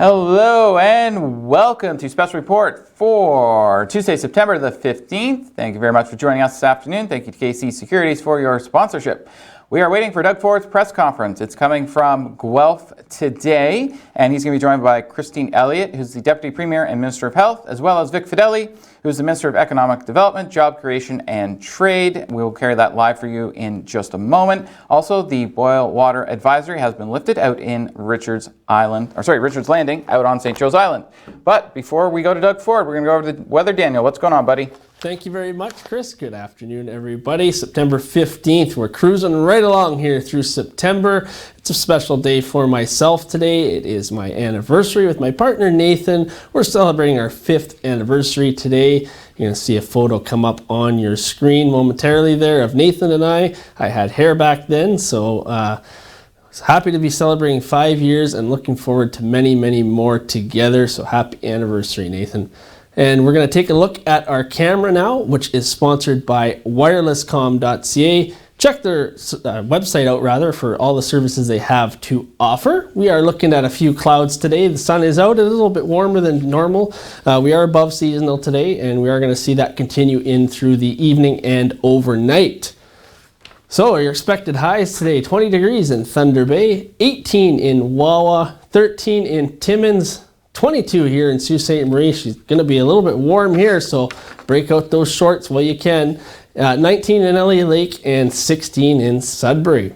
Hello and welcome to Special Report for Tuesday, September the 15th. Thank you very much for joining us this afternoon. Thank you to KC Securities for your sponsorship. We are waiting for Doug Ford's press conference. It's coming from Guelph today, and he's going to be joined by Christine Elliott, who's the Deputy Premier and Minister of Health, as well as Vic Fedeli, who's the Minister of Economic Development, Job Creation and Trade. We will carry that live for you in just a moment. Also, the boil water advisory has been lifted out in Richards Landing, out on St. Joe's Island. But before we go to Doug Ford, we're going to go over the weather. Daniel, what's going on, buddy? Thank you very much, Chris. Good afternoon, everybody. September 15th. We're cruising right along here through September. It's a special day for myself today. It is my anniversary with my partner, Nathan. We're celebrating our 5th anniversary today. You're going to see a photo come up on your screen momentarily there of Nathan and I. I had hair back then, so happy to be celebrating 5 years and looking forward to many, many more together. So happy anniversary, Nathan. And we're going to take a look at our camera now, which is sponsored by wirelesscom.ca. Check their website out, for all the services they have to offer. We are looking at a few clouds today. The sun is out. It's a little bit warmer than normal. We are above seasonal today, and we are going to see that continue in through the evening and overnight. So your expected highs today, 20 degrees in Thunder Bay, 18 in Wawa, 13 in Timmins, 22 here in Sault Ste. Marie. She's going to be a little bit warm here, so break out those shorts while you can. 19 in Elliott Lake and 16 in Sudbury.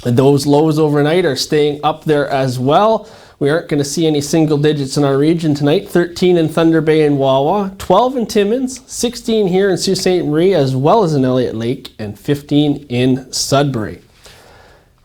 And those lows overnight are staying up there as well. We aren't going to see any single digits in our region tonight. 13 in Thunder Bay and Wawa, 12 in Timmins, 16 here in Sault Ste. Marie as well as in Elliott Lake, and 15 in Sudbury.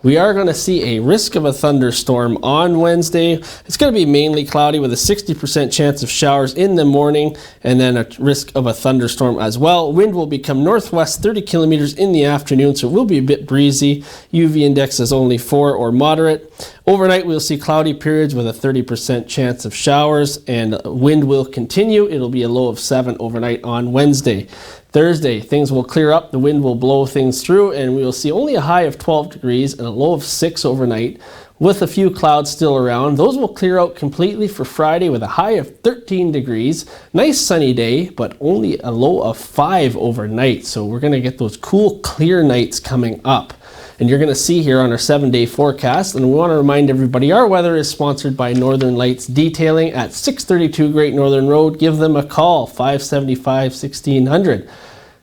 We are going to see a risk of a thunderstorm on Wednesday. It's going to be mainly cloudy with a 60% chance of showers in the morning, and then a risk of a thunderstorm as well. Wind will become northwest 30 kilometers in the afternoon, so it will be a bit breezy. UV index is only 4 or moderate. Overnight, we'll see cloudy periods with a 30% chance of showers, and wind will continue. It'll be a low of 7 overnight on Wednesday. Thursday, things will clear up, the wind will blow things through, and we will see only a high of 12 degrees and a low of 6 overnight, with a few clouds still around. Those will clear out completely for Friday with a high of 13 degrees. Nice sunny day, but only a low of 5 overnight. So we're going to get those cool, clear nights coming up. And you're going to see here on our 7-day forecast, and we want to remind everybody our weather is sponsored by Northern Lights Detailing at 632 Great Northern Road. Give them a call, 575-1600.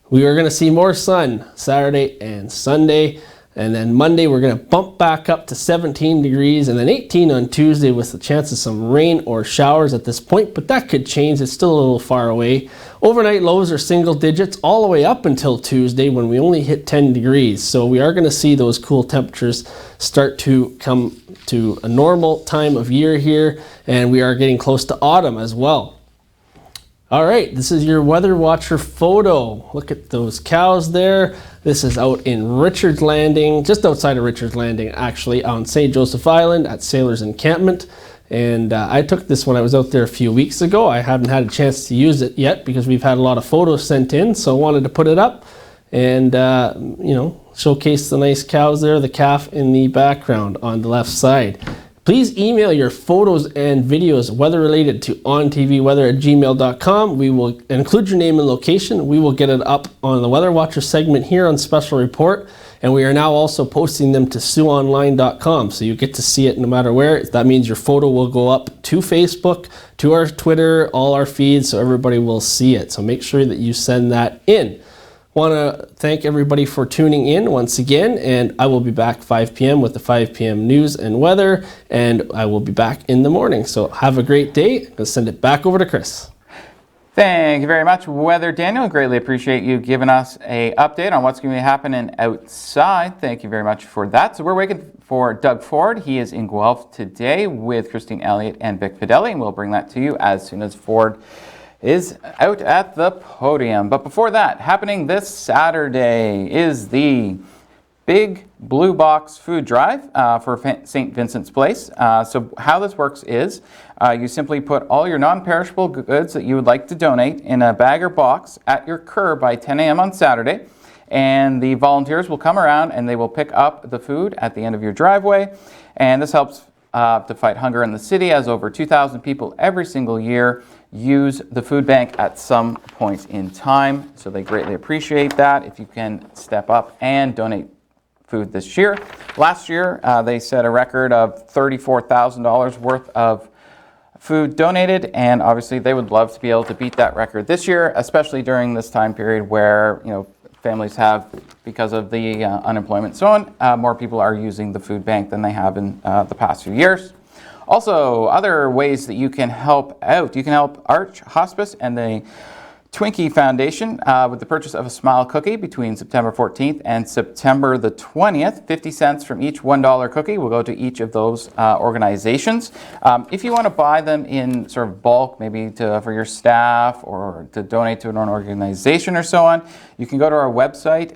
We are going to see more sun Saturday and Sunday, and then Monday we're going to bump back up to 17 degrees and then 18 on Tuesday with the chance of some rain or showers at this point, but that could change. It's still a little far away. Overnight lows are single digits all the way up until Tuesday when we only hit 10 degrees. So we are going to see those cool temperatures start to come to a normal time of year here, and we are getting close to autumn as well. All right, this is your Weather Watcher photo. Look at those cows there. This is out in Richards Landing, just outside of Richards Landing, actually, on St. Joseph Island at Sailors Encampment. And I took this when I was out there a few weeks ago. I haven't had a chance to use it yet because we've had a lot of photos sent in, so I wanted to put it up and, showcase the nice cows there, the calf in the background on the left side. Please email your photos and videos weather-related to ontvweather@gmail.com. We will include your name and location. We will get it up on the Weather Watcher segment here on Special Report, and we are now also posting them to SiouxOnline.com, so you get to see it no matter where. That means your photo will go up to Facebook, to our Twitter, all our feeds, so everybody will see it. So make sure that you send that in. Want to thank everybody for tuning in once again, and I will be back 5 p.m. with the 5 p.m. news and weather, and I will be back in the morning. So have a great day. I'm going to send it back over to Chris. Thank you very much, Weather Daniel. Greatly appreciate you giving us an update on what's going to be happening outside. Thank you very much for that. So we're waiting for Doug Ford. He is in Guelph today with Christine Elliott and Vic Fedeli, and we'll bring that to you as soon as Ford is out at the podium. But before that, happening this Saturday is the Big Blue Box Food Drive for St. Vincent's Place. So how this works is you simply put all your non-perishable goods that you would like to donate in a bag or box at your curb by 10 a.m. on Saturday, and the volunteers will come around and they will pick up the food at the end of your driveway, and this helps to fight hunger in the city, as over 2,000 people every single year use the food bank at some point in time. So they greatly appreciate that if you can step up and donate food this year. Last year, they set a record of $34,000 worth of food donated, and obviously they would love to be able to beat that record this year, especially during this time period where families have, because of the unemployment and so on, more people are using the food bank than they have in the past few years. Also, other ways that you can help out. You can help Arch Hospice and the Twinkie Foundation with the purchase of a Smile cookie between September 14th and September the 20th. 50 cents from each $1 cookie will go to each of those organizations. If you want to buy them in sort of bulk, maybe for your staff or to donate to an organization or so on, you can go to our website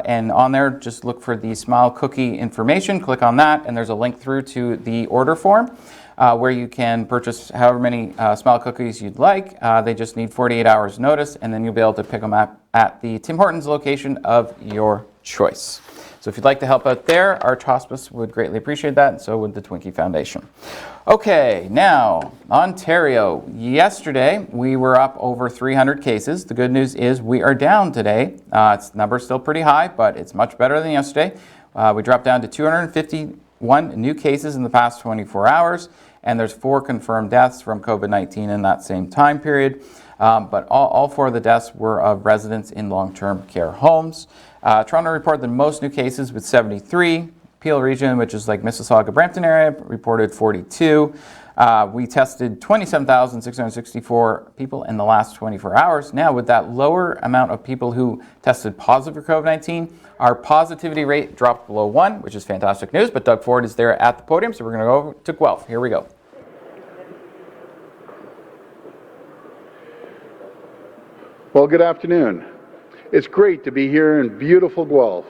and on there just look for the Smile cookie information, click on that, and there's a link through to the order form. Where you can purchase however many Smile cookies you'd like. They just need 48 hours notice, and then you'll be able to pick them up at the Tim Hortons location of your choice. So if you'd like to help out there, Arch Hospice would greatly appreciate that, and so would the Twinkie Foundation. Okay, now, Ontario. Yesterday, we were up over 300 cases. The good news is we are down today. Its number's still pretty high, but it's much better than yesterday. We dropped down to 251 new cases in the past 24 hours, and there's 4 confirmed deaths from COVID-19 in that same time period. But all 4 of the deaths were of residents in long-term care homes. Toronto reported the most new cases with 73. Peel region, which is like Mississauga, Brampton area, reported 42. We tested 27,664 people in the last 24 hours. Now, with that lower amount of people who tested positive for COVID-19, our positivity rate dropped below 1, which is fantastic news. But Doug Ford is there at the podium, so we're going to go to Guelph. Here we go. Well, good afternoon. It's great to be here in beautiful Guelph.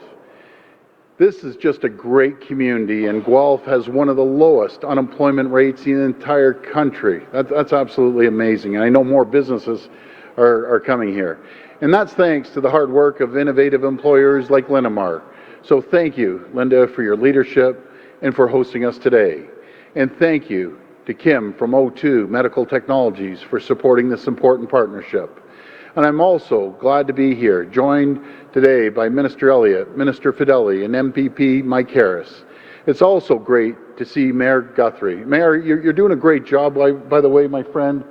This is just a great community, and Guelph has one of the lowest unemployment rates in the entire country. That's absolutely amazing, and I know more businesses are coming here. And that's thanks to the hard work of innovative employers like Linamar. So thank you, Linda, for your leadership and for hosting us today. And thank you to Kim from O2 Medical Technologies for supporting this important partnership. And I'm also glad to be here, joined today by Minister Elliott, Minister Fideli, and MPP Mike Harris. It's also great to see Mayor Guthrie. Mayor, you're doing a great job, by the way, my friend,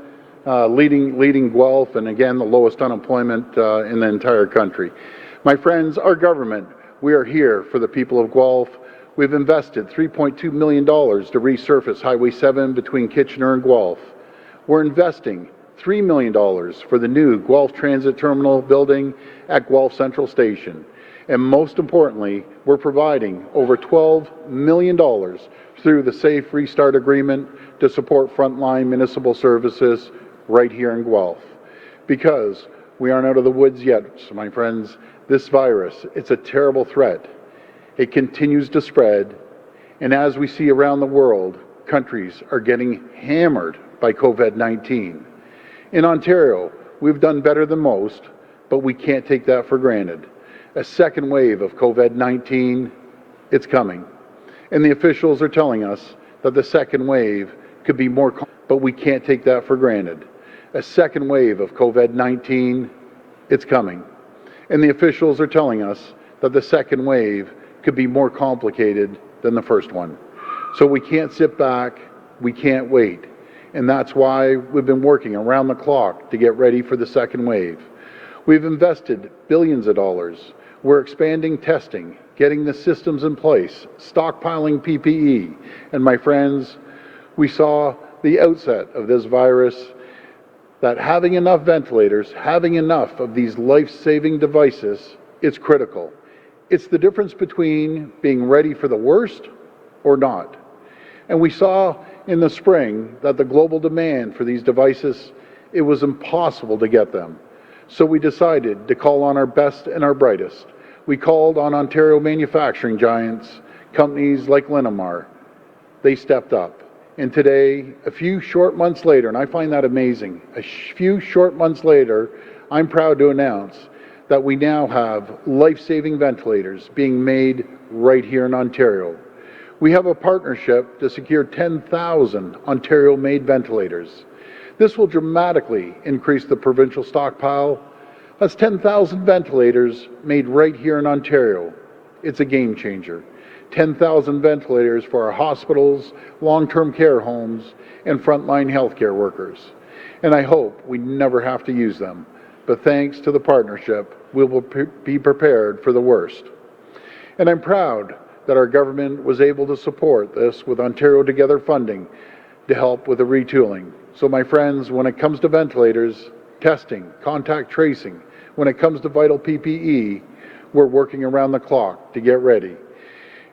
leading Guelph, and again, the lowest unemployment in the entire country. My friends, our government, we are here for the people of Guelph. We've invested $3.2 million to resurface Highway 7 between Kitchener and Guelph. We're investing $3 million for the new Guelph Transit Terminal building at Guelph Central Station. And most importantly, we're providing over $12 million through the Safe Restart Agreement to support frontline municipal services right here in Guelph. Because we aren't out of the woods yet, so my friends. This virus, it's a terrible threat. It continues to spread, and as we see around the world, countries are getting hammered by COVID-19. In Ontario, we've done better than most, but we can't take that for granted. A second wave of COVID-19, it's coming. And the officials are telling us that the second wave could be more, but we can't take that for granted. A second wave of COVID-19, it's coming. And the officials are telling us that the second wave could be more complicated than the first one. So we can't sit back, we can't wait. And that's why we've been working around the clock to get ready for the second wave. We've invested billions of dollars. We're expanding testing, getting the systems in place, stockpiling PPE. And my friends, we saw the outset of this virus that having enough ventilators, having enough of these life-saving devices, it's critical. It's the difference between being ready for the worst or not. And we saw in the spring that the global demand for these devices, it was impossible to get them. So we decided to call on our best and our brightest. We called on Ontario manufacturing giants, companies like Linamar. They stepped up. And today, a few short months later, and I find that amazing, a few short months later, I'm proud to announce that we now have life-saving ventilators being made right here in Ontario. We have a partnership to secure 10,000 Ontario-made ventilators. This will dramatically increase the provincial stockpile. That's 10,000 ventilators made right here in Ontario. It's a game changer. 10,000 ventilators for our hospitals, long-term care homes, and frontline healthcare workers. And I hope we never have to use them. But thanks to the partnership, we will be prepared for the worst. And I'm proud that our government was able to support this with Ontario Together funding to help with the retooling. So my friends, when it comes to ventilators, testing, contact tracing, when it comes to vital PPE, we're working around the clock to get ready.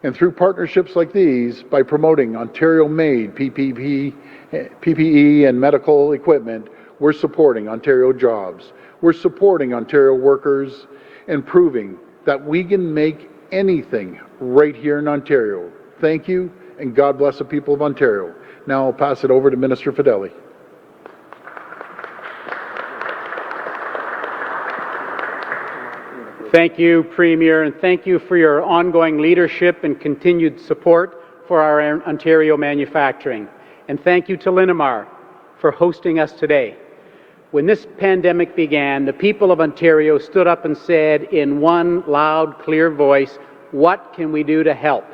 And through partnerships like these, by promoting Ontario-made PPE and medical equipment, we're supporting Ontario jobs. We're supporting Ontario workers and proving that we can make anything right here in Ontario. Thank you, and God bless the people of Ontario. Now I'll pass it over to Minister Fedeli. Thank you, Premier, and thank you for your ongoing leadership and continued support for our Ontario manufacturing. And thank you to Linamar for hosting us today. When this pandemic began, the people of Ontario stood up and said in one loud, clear voice, "What can we do to help?"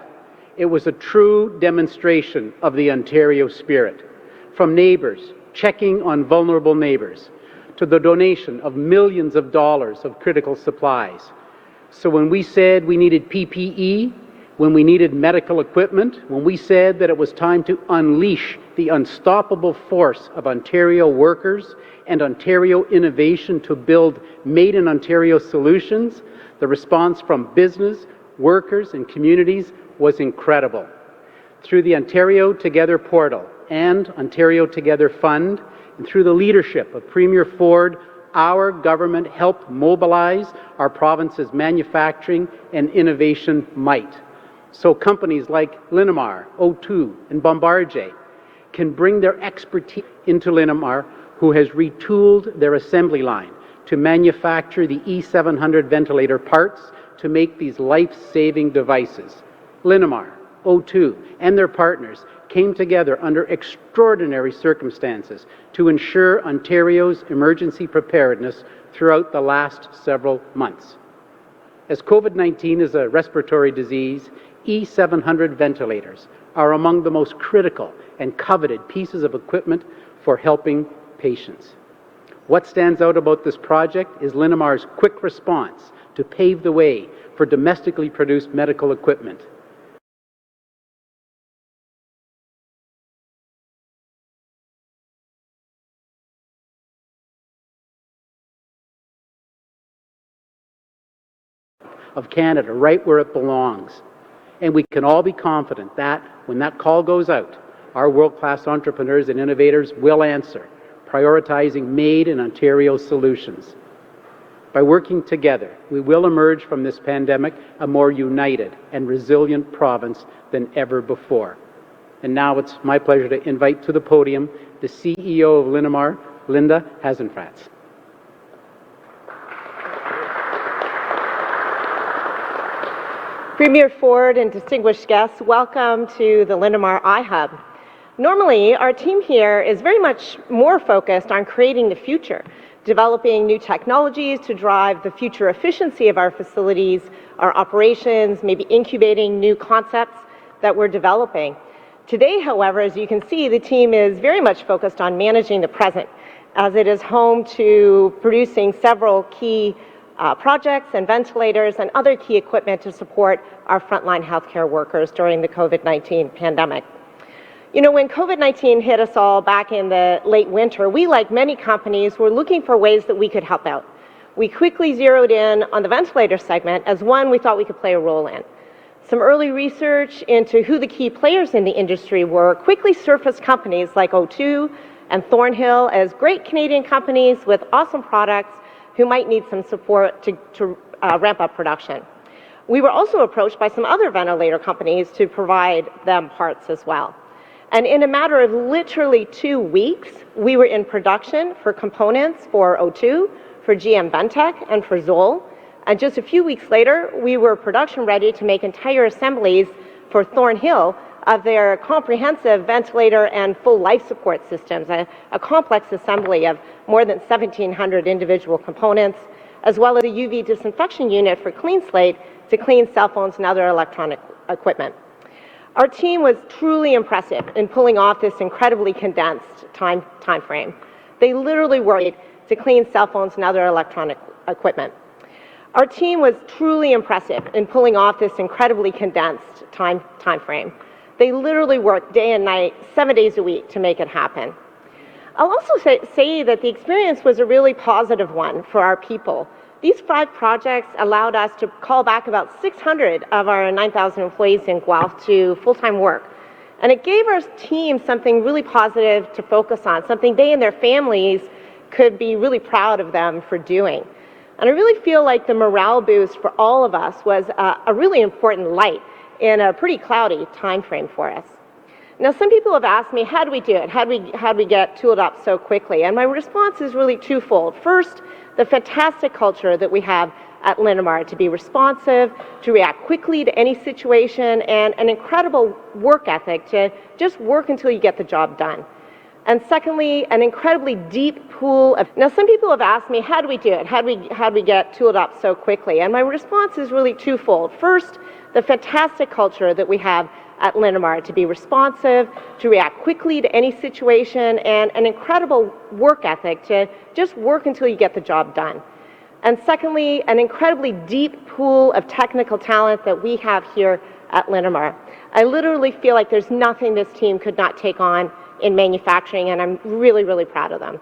It was a true demonstration of the Ontario spirit. From neighbours checking on vulnerable neighbours, to the donation of millions of dollars of critical supplies. So when we said we needed PPE, when we needed medical equipment, when we said that it was time to unleash the unstoppable force of Ontario workers and Ontario innovation to build Made in Ontario solutions, the response from business, workers, and communities was incredible. Through the Ontario Together portal and Ontario Together Fund, and through the leadership of Premier Ford, our government helped mobilize our province's manufacturing and innovation might. So companies like Linamar, O2, and Bombardier can bring their expertise into Linamar, who has retooled their assembly line to manufacture the E700 ventilator parts to make these life-saving devices. Linamar, O2, and their partners came together under extraordinary circumstances to ensure Ontario's emergency preparedness throughout the last several months. As COVID-19 is a respiratory disease, E700 ventilators are among the most critical and coveted pieces of equipment for helping patients. What stands out about this project is Linamar's quick response to pave the way for domestically produced medical equipment. Of Canada, right where it belongs. And we can all be confident that when that call goes out, our world-class entrepreneurs and innovators will answer, prioritizing Made in Ontario solutions. By working together, we will emerge from this pandemic a more united and resilient province than ever before. And now it's my pleasure to invite to the podium the CEO of Linamar, Linda Hasenfratz. Premier Ford and distinguished guests, welcome to the Linamar iHub. Normally, our team here is very much more focused on creating the future, developing new technologies to drive the future efficiency of our facilities, our operations, maybe incubating new concepts that we're developing. Today, however, as you can see, the team is very much focused on managing the present, as it is home to producing several key projects and ventilators and other key equipment to support our frontline healthcare workers during the COVID-19 pandemic. You know, when COVID-19 hit us all back in the late winter, we, like many companies, were looking for ways that we could help out. We quickly zeroed in on the ventilator segment as one we thought we could play a role in. Some early research into who the key players in the industry were quickly surfaced companies like O2 and Thornhill as great Canadian companies with awesome products who might need some support to ramp up production. We were also approached by some other ventilator companies to provide them parts as well. And in a matter of literally 2 weeks, we were in production for components for O2, for GM Ventec, and for Zoll. And just a few weeks later, we were production ready to make entire assemblies for Thornhill of their comprehensive ventilator and full life support systems, a complex assembly of more than 1,700 individual components, as well as a UV disinfection unit for Clean Slate to clean cell phones and other electronic equipment. Our team was truly impressive in pulling off this incredibly condensed time frame. They literally worked to clean cell phones and other electronic equipment. Our team was truly impressive in pulling off this incredibly condensed time frame. They literally worked day and night, 7 days a week to make it happen. I'll also say that the experience was a really positive one for our people. These 5 projects allowed us to call back about 600 of our 9,000 employees in Guelph to full-time work. And it gave our team something really positive to focus on, something they and their families could be really proud of them for doing. And I really feel like the morale boost for all of us was a really important light in a pretty cloudy time frame for us. Now, some people have asked me, how do we do it? How do we get tooled up so quickly? And my response is really twofold. First, the fantastic culture that we have at Linamar to be responsive, to react quickly to any situation, and an incredible work ethic to just work until you get the job done. And secondly, an incredibly deep pool of... Now, some people have asked me, how do we do it? How do we get tooled up so quickly? And my response is really twofold. First, the fantastic culture that we have at Linamar to be responsive, to react quickly to any situation, and an incredible work ethic to just work until you get the job done. And secondly, an incredibly deep pool of technical talent that we have here at Linamar. I literally feel like there's nothing this team could not take on in manufacturing, and I'm really, really proud of them.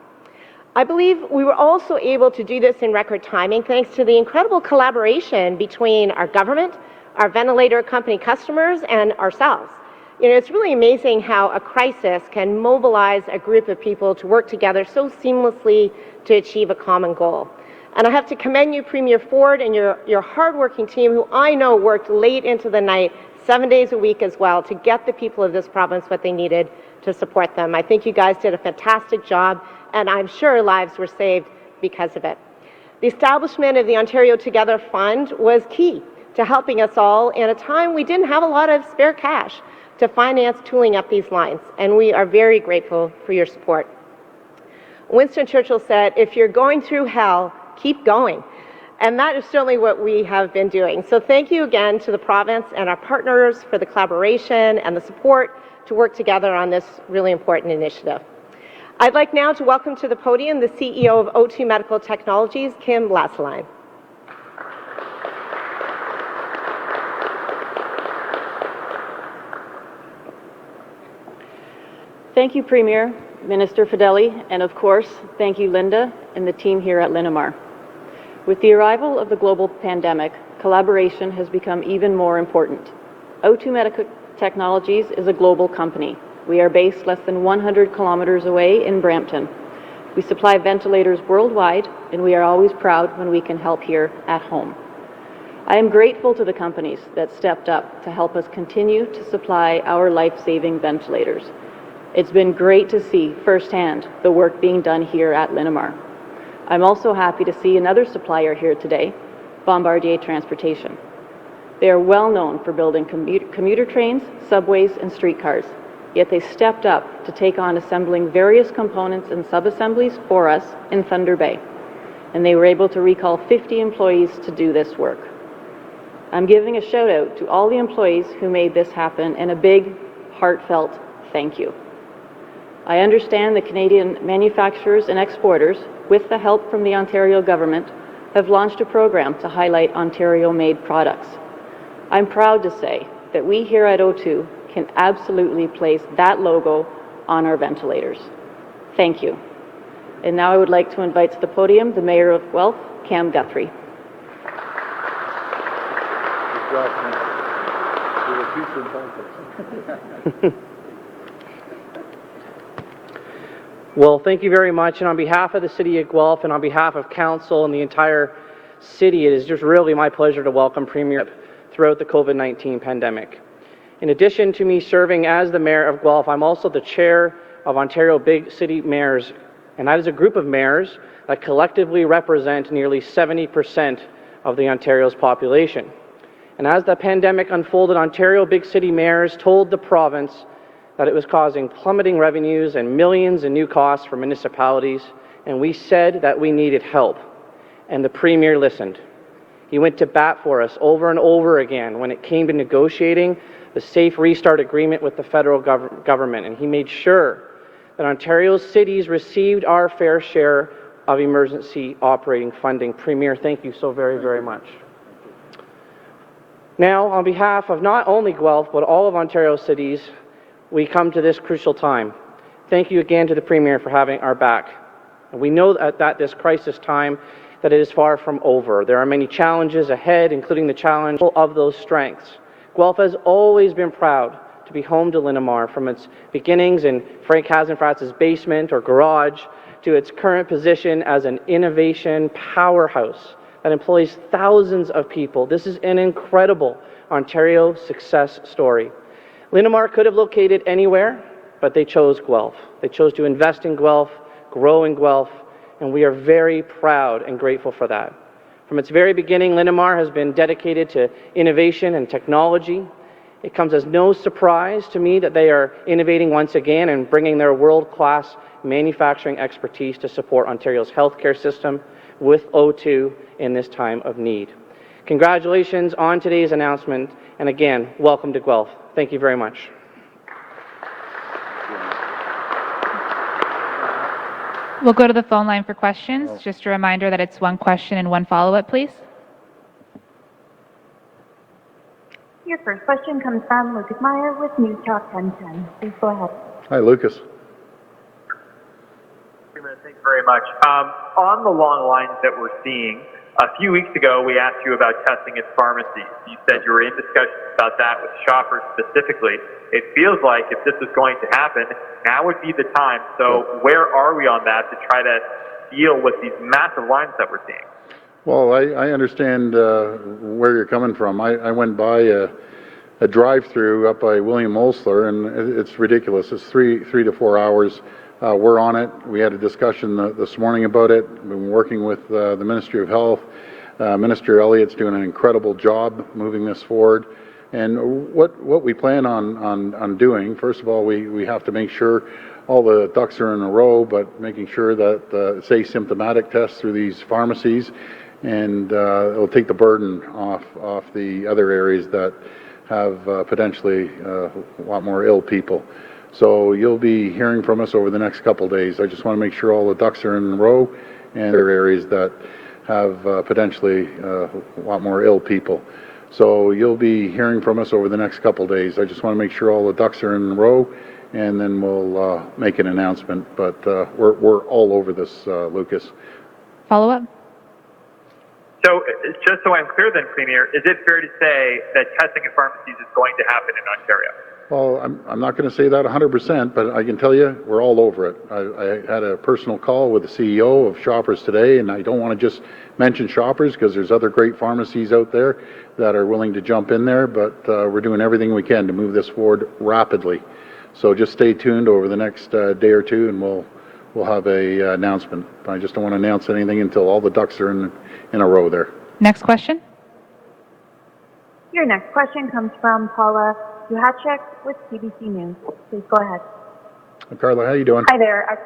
I believe we were also able to do this in record timing thanks to the incredible collaboration between our government, our ventilator company customers, and ourselves. You know, it's really amazing how a crisis can mobilize a group of people to work together so seamlessly to achieve a common goal. And I have to commend you, Premier Ford, and your hardworking team, who I know worked late into the night, 7 days a week as well, to get the people of this province what they needed to support them. I think you guys did a fantastic job, and I'm sure lives were saved because of it. The establishment of the Ontario Together Fund was key to helping us all in a time we didn't have a lot of spare cash to finance tooling up these lines, and we are very grateful for your support. Winston Churchill said, if you're going through hell, keep going. And that is certainly what we have been doing. So thank you again to the province and our partners for the collaboration and the support to work together on this really important initiative. I'd like now to welcome to the podium the CEO of O2 Medical Technologies, Kim Laziline. Thank you, Premier, Minister Fedeli, and of course, thank you, Linda, and the team here at Linamar. With the arrival of the global pandemic, collaboration has become even more important. O2 Medical Technologies is a global company. We are based less than 100 kilometers away in Brampton. We supply ventilators worldwide, and we are always proud when we can help here at home. I am grateful to the companies that stepped up to help us continue to supply our life-saving ventilators. It's been great to see firsthand the work being done here at Linamar. I'm also happy to see another supplier here today, Bombardier Transportation. They are well known for building commuter trains, subways, and streetcars, yet they stepped up to take on assembling various components and sub-assemblies for us in Thunder Bay, and they were able to recall 50 employees to do this work. I'm giving a shout out to all the employees who made this happen, and a big, heartfelt thank you. I understand the Canadian manufacturers and exporters, with the help from the Ontario government, have launched a program to highlight Ontario-made products. I'm proud to say that we here at O2 can absolutely place that logo on our ventilators. Thank you. And now I would like to invite to the podium the Mayor of Guelph, Cam Guthrie. Good job, Cam. You're a future in politics. Well, thank you very much, and on behalf of the City of Guelph and on behalf of Council and the entire City, it is just really my pleasure to welcome Premier throughout the COVID-19 pandemic. In addition to me serving as the Mayor of Guelph, I'm also the Chair of Ontario Big City Mayors, and that is a group of mayors that collectively represent nearly 70% of the Ontario's population. And as the pandemic unfolded, Ontario big city mayors told the province that it was causing plummeting revenues and millions in new costs for municipalities, and we said that we needed help. And the Premier listened. He went to bat for us over and over again when it came to negotiating the Safe Restart Agreement with the federal government, and he made sure that Ontario's cities received our fair share of emergency operating funding. Premier, thank you so very, very much. Now, on behalf of not only Guelph, but all of Ontario's cities, we come to this crucial time. Thank you again to the Premier for having our back. And we know that at this crisis time that it is far from over. There are many challenges ahead, including the challenge of those strengths. Guelph has always been proud to be home to Linamar, from its beginnings in Frank Hasenfratz's basement or garage to its current position as an innovation powerhouse that employs thousands of people. This is an incredible Ontario success story. Linamar could have located anywhere, but they chose Guelph. They chose to invest in Guelph, grow in Guelph, and we are very proud and grateful for that. From its very beginning, Linamar has been dedicated to innovation and technology. It comes as no surprise to me that they are innovating once again and bringing their world-class manufacturing expertise to support Ontario's healthcare system with O2 in this time of need. Congratulations on today's announcement, and again, welcome to Guelph. Thank you very much. We'll go to the phone line for questions. Just a reminder that it's one question and one follow-up, please. Your first question comes from Lucas Meyer with News Talk 1010. Please go ahead. Hi, Lucas. Thanks very much. On the long lines that we're seeing, a few weeks ago we asked you about testing at pharmacies. You said you were in discussions about that with shoppers specifically. It feels like if this is going to happen, now would be the time. So where are we on that to try to deal with these massive lines that we're seeing? Well, I understand where you're coming from. I went by a drive-through up by William Osler, and it's ridiculous. It's three to 4 hours. We're on it. We had a discussion this morning about it. We've been working with the Ministry of Health. Minister Elliott's doing an incredible job moving this forward. And what we plan on doing, first of all, we have to make sure all the ducks are in a row, but making sure that it's asymptomatic tests through these pharmacies, and it'll take the burden off the other areas that have potentially a lot more ill people. So you'll be hearing from us over the next couple of days. I just want to make sure all the ducks are in a row, and other areas that have potentially a lot more ill people. So you'll be hearing from us over the next couple of days. I just want to make sure all the ducks are in a row, and then we'll make an announcement. But we're all over this, Lucas. Follow-up? So just so I'm clear then, Premier, is it fair to say that testing at pharmacies is going to happen in Ontario? Well, I'm not going to say that 100%, but I can tell you we're all over it. I had a personal call with the CEO of Shoppers today, and I don't want to just mention Shoppers because there's other great pharmacies out there that are willing to jump in there, but we're doing everything we can to move this forward rapidly. So just stay tuned over the next day or two, and we'll have a announcement. I just don't want to announce anything until all the ducks are in a row there. Next question. Your next question comes from Paula Juhacek with CBC News. Please go ahead. Carla, how you doing? Hi there,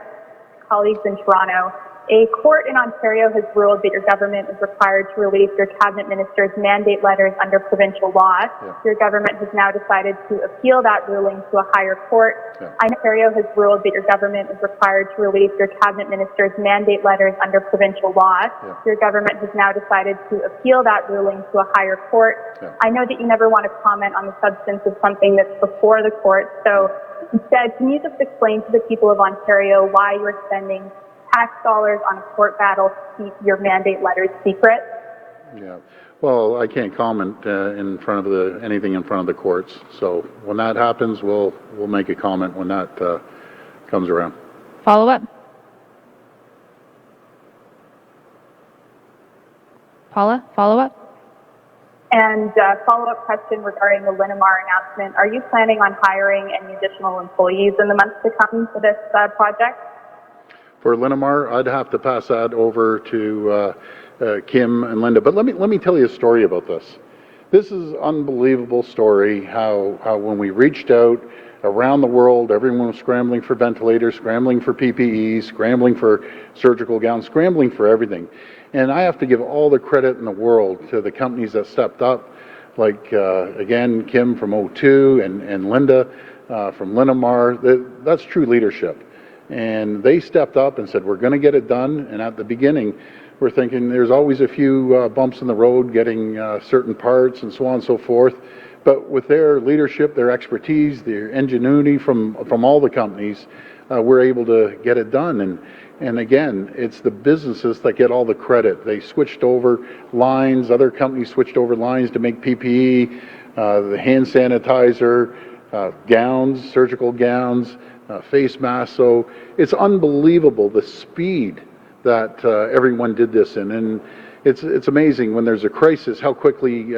colleagues in Toronto. A court in Ontario has ruled that your government is required to release your cabinet minister's mandate letters under provincial law. Yeah. Your government has now decided to appeal that ruling to a higher court. Yeah. Ontario has ruled that your government is required to release your cabinet minister's mandate letters under provincial law. Yeah. Your government has now decided to appeal that ruling to a higher court. Yeah. I know that you never want to comment on the substance of something that's before the court, so instead, can you just explain to the people of Ontario why you're spending tax dollars on a court battle to keep your mandate letters secret? Yeah, well, I can't comment in front of anything in front of the courts. So when that happens, we'll make a comment when that comes around. Follow up. Paula, follow up. And follow-up question regarding the Linamar announcement. Are you planning on hiring any additional employees in the months to come for this project? For Linamar, I'd have to pass that over to Kim and Linda. But let me tell you a story about this. This is an unbelievable story, how when we reached out around the world, everyone was scrambling for ventilators, scrambling for PPE, scrambling for surgical gowns, scrambling for everything. And I have to give all the credit in the world to the companies that stepped up, like, again, Kim from O2 and Linda from Linamar. That's true leadership. And they stepped up and said, we're going to get it done. And at the beginning, we're thinking there's always a few bumps in the road getting certain parts and so on and so forth. But with their leadership, their expertise, their ingenuity from all the companies, we're able to get it done. And again, it's the businesses that get all the credit. They switched over lines, other companies switched over lines to make PPE, the hand sanitizer, gowns, surgical gowns, face masks. So it's unbelievable the speed that everyone did this in. And it's amazing when there's a crisis how quickly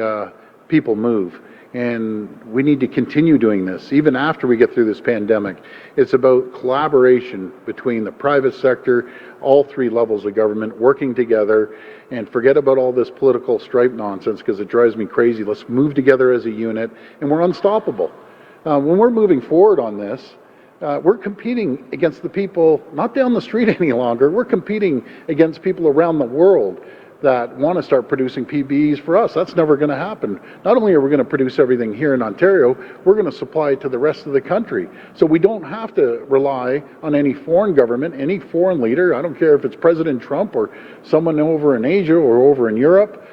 people move. And we need to continue doing this, even after we get through this pandemic. It's about collaboration between the private sector, all three levels of government, working together, and forget about all this political stripe nonsense, because it drives me crazy. Let's move together as a unit, and we're unstoppable. When we're moving forward on this, we're competing against the people, not down the street any longer, we're competing against people around the world that want to start producing PPEs for us. That's never going to happen. Not only are we going to produce everything here in Ontario, we're going to supply it to the rest of the country. So we don't have to rely on any foreign government, any foreign leader. I don't care if it's President Trump or someone over in Asia or over in Europe.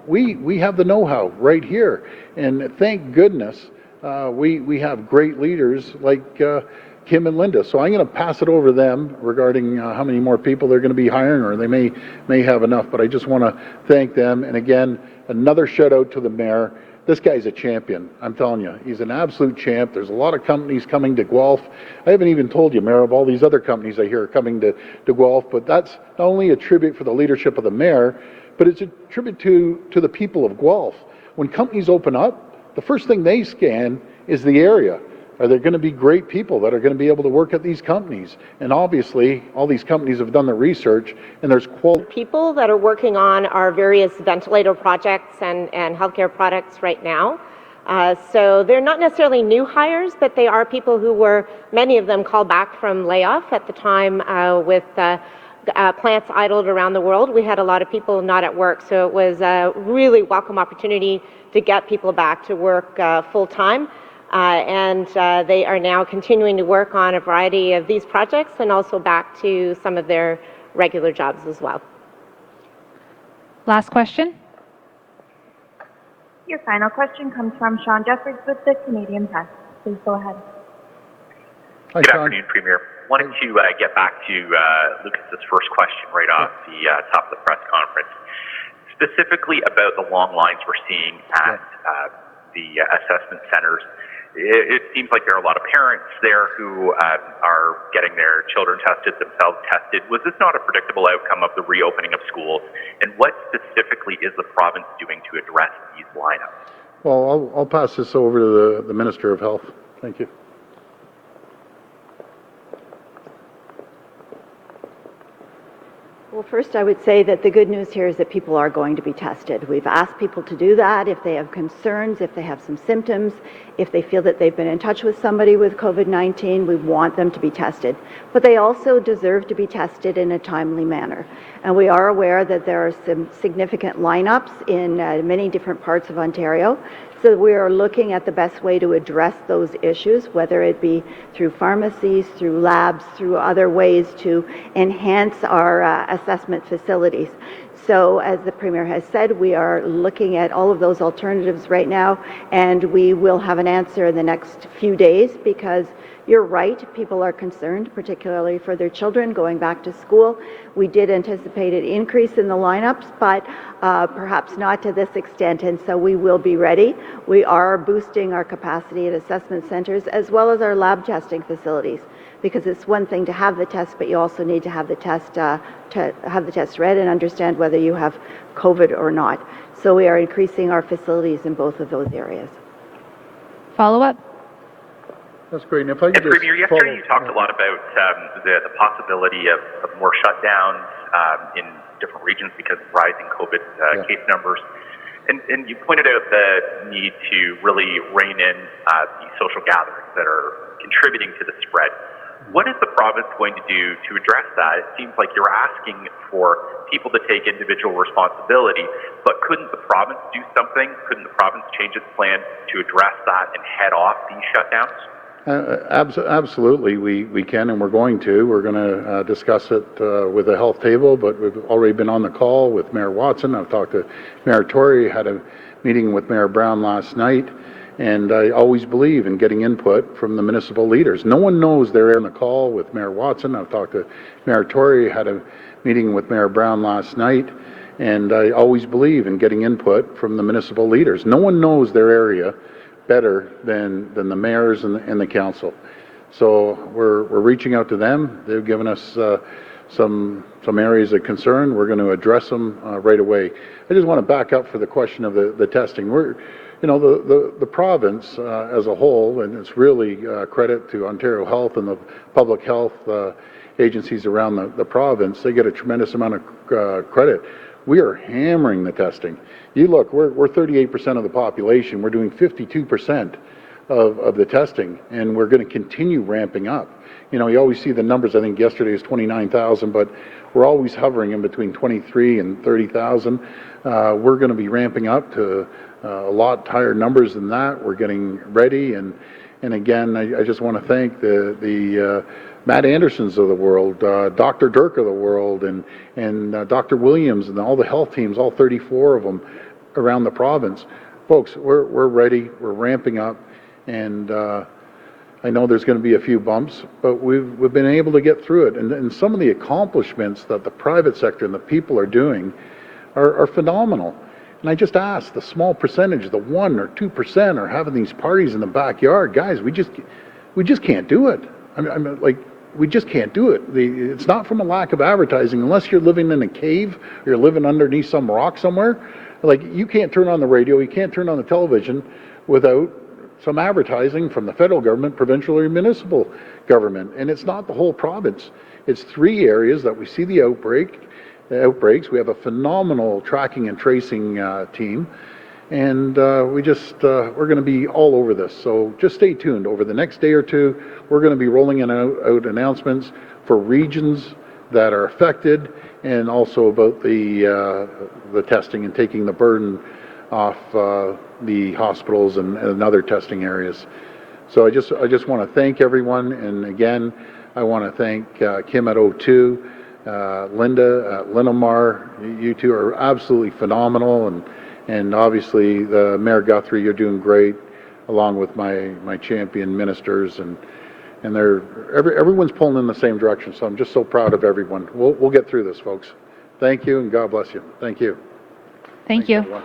We have the know-how right here. And thank goodness we have great leaders like Kim and Linda. So I'm going to pass it over to them regarding how many more people they're going to be hiring, or they may have enough, but I just want to thank them. And again, another shout out to the mayor. This guy's a champion. I'm telling you, he's an absolute champ. There's a lot of companies coming to Guelph. I haven't even told you, Mayor, of all these other companies I hear are coming to Guelph, but that's not only a tribute for the leadership of the mayor, but it's a tribute to the people of Guelph. When companies open up, the first thing they scan is the area. Are there going to be great people that are going to be able to work at these companies? And obviously, all these companies have done the research, and there's quality people that are working on our various ventilator projects and healthcare products right now. So they're not necessarily new hires, but they are people who were, many of them called back from layoff at the time with plants idled around the world. We had a lot of people not at work, so it was a really welcome opportunity to get people back to work full time. And they are now continuing to work on a variety of these projects and also back to some of their regular jobs as well. Last question. Your final question comes from Sean Jeffries with the Canadian Press. Please go ahead. Hi, Good Sean. afternoon, Premier. Wanted to get back to Lucas's first question right off the top of the press conference, specifically about the long lines we're seeing at the assessment centers. It seems like there are a lot of parents there who are getting their children tested, themselves tested. Was this not a predictable outcome of the reopening of schools? And what specifically is the province doing to address these lineups? Well, I'll pass this over to the Minister of Health. Thank you. Well, first I would say that the good news here is that people are going to be tested. We've asked people to do that if they have concerns, if they have some symptoms, if they feel that they've been in touch with somebody with COVID-19, we want them to be tested. But they also deserve to be tested in a timely manner. And we are aware that there are some significant lineups in many different parts of Ontario. So we are looking at the best way to address those issues, whether it be through pharmacies, through labs, through other ways to enhance our assessment facilities. So as the Premier has said, we are looking at all of those alternatives right now, and we will have an answer in the next few days, because you're right, people are concerned, particularly for their children going back to school. We did anticipate an increase in the lineups, but perhaps not to this extent, and so we will be ready. We are boosting our capacity at assessment centers as well as our lab testing facilities, because it's one thing to have the test, but you also need to have the test read and understand whether you have COVID or not. So we are increasing our facilities in both of those areas. Follow-up? That's great. And if I could just Premier, yesterday you talked a lot about the possibility of more shutdowns in different regions because of rising COVID case numbers. And you pointed out the need to really rein in the social gatherings that are contributing to the spread. What is the province going to do to address that? It seems like you're asking for people to take individual responsibility, but couldn't the province do something? Couldn't the province change its plan to address that and head off these shutdowns? Absolutely, we can, and we're going to. We're going to discuss it with the health table, but we've already been on the call with Mayor Watson. I've talked to Mayor Tory, had a meeting with Mayor Brown last night, and I always believe in getting input from the municipal leaders. No one knows they're on the call with Mayor Watson. I've talked to Mayor Tory, had a meeting with Mayor Brown last night, and I always believe in getting input from the municipal leaders. No one knows their area better than the mayors and the council. So we're reaching out to them. They've given us some areas of concern. We're going to address them right away. I just want to back up for the question of the testing. The province as a whole, and it's really credit to Ontario Health and the public health agencies around the province. They get a tremendous amount of credit. We are hammering the testing. You look, we're 38% of the population. We're doing 52% of the testing, and we're going to continue ramping up. You always see the numbers. I think yesterday was 29,000, but we're always hovering in between 23 and 30,000. We're going to be ramping up to a lot higher numbers than that. We're getting ready, and again, I just want to thank the Matt Andersons of the world, Dr. Dirk of the world, and Dr. Williams, and all the health teams, all 34 of them around the province. Folks, we're ready. We're ramping up, and I know there's going to be a few bumps, but we've been able to get through it. And some of the accomplishments that the private sector and the people are doing are phenomenal. And I just asked the small percentage, the 1 or 2% are having these parties in the backyard. Guys, we just can't do it. We just can't do it. It's not from a lack of advertising. Unless you're living in a cave or you're living underneath some rock somewhere, you can't turn on the radio, you can't turn on the television without some advertising from the federal government, provincial or municipal government. And it's not the whole province. It's 3 areas that we see the outbreaks. We have a phenomenal tracking and tracing team, and we're going to be all over this. So just stay tuned. Over the next day or two, we're going to be rolling out announcements for regions that are affected, and also about the testing and taking the burden off the hospitals and other testing areas. So I just want to thank everyone, and again, I want to thank Kim at O2. Linda at Linamar, you two are absolutely phenomenal, and obviously the Mayor Guthrie, you're doing great, along with my champion ministers, and everyone's pulling in the same direction. So I'm just so proud of everyone. We'll get through this, folks. Thank you, and God bless you. Thank you. Thank you. Everyone.